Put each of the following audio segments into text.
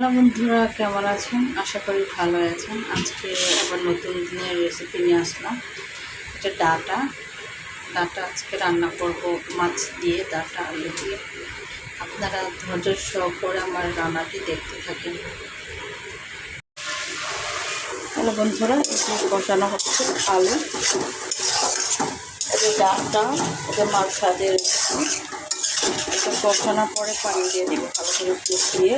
Hello বন্ধুরা, কেমন আছেন? আশা করি ভালো আছেন। আজকে আবার নতুন দিনের রেসিপি নিয়ে আসলাম। এটা ডাটা আজকে রান্না করব মাছ দিয়ে, ডাটা আলু দিয়ে। আপনারা ধৈর্য সহকারে আমার রান্নাটি দেখতে থাকেন। হ্যালো বন্ধুরা, এটা কষানো হচ্ছে আলু, এটা ডাটা, এটা মাছ ভাজের রেসিপি। এটা কষানোর পরে পানি দিয়ে দেবো ভালো করে কষিয়ে।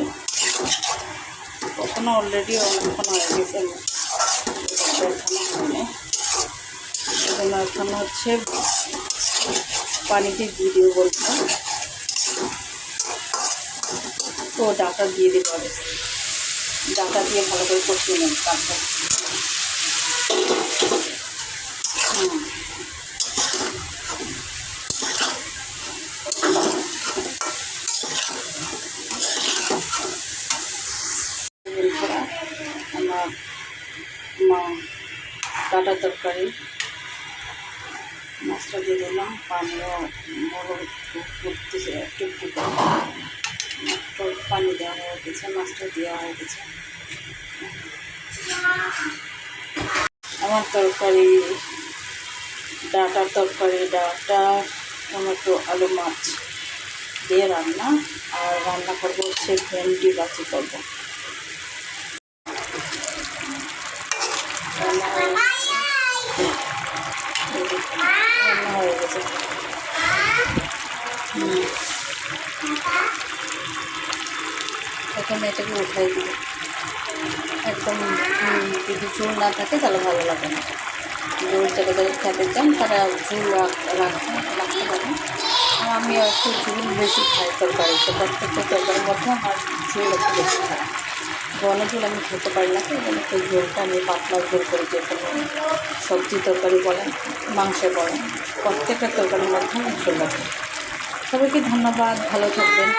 কখনো অলরেডি অনেকক্ষণ হয়ে গেছে, এখানে এখানে হচ্ছে পানিতে দিয়ে দিব বলতে, তো ডাটা দিয়ে দিতে হবে। ডাটা দিয়ে ভালো করে কষিয়ে নেব। তারপর আমার ডাটা তরকারি মাছটা দিয়ে দিলাম। পানিও করতেছে একটু একটু পানি দেওয়া হয়ে গেছে, মাছটা দেওয়া হয়ে গেছে। আমার তরকারি ডাটা টমেটো আলু মাছ দিয়ে রান্না। আর রান্না করবো হচ্ছে ভেন্ডি বাজি করবো। রান্না হয়ে গেছে। এখন এটাকে উঠাই দিব। একদম যদি ঝোল না থাকে তাহলে ভালো লাগে না। ঝোল যারা খেতে চান তারা ঝোল রাখতে পারেন। আমি একটু ঝোল বেশি খাই তরকারিতে, প্রত্যেকটা তরকারির মধ্যে আমার ঝোল একটু বেশি খাই। ঘন ঝোল আমি খেতে পারি না, তো এই একটু ঝোলটা আমি পাতলা ঝোল করে, যে কোনো সবজি তরকারি বলেন, মাংসে বলেন, প্রত্যেকটা তরকারির মধ্যে আমি ঝোল রাখি। সবাইকে ধন্যবাদ, ভালো থাকবেন।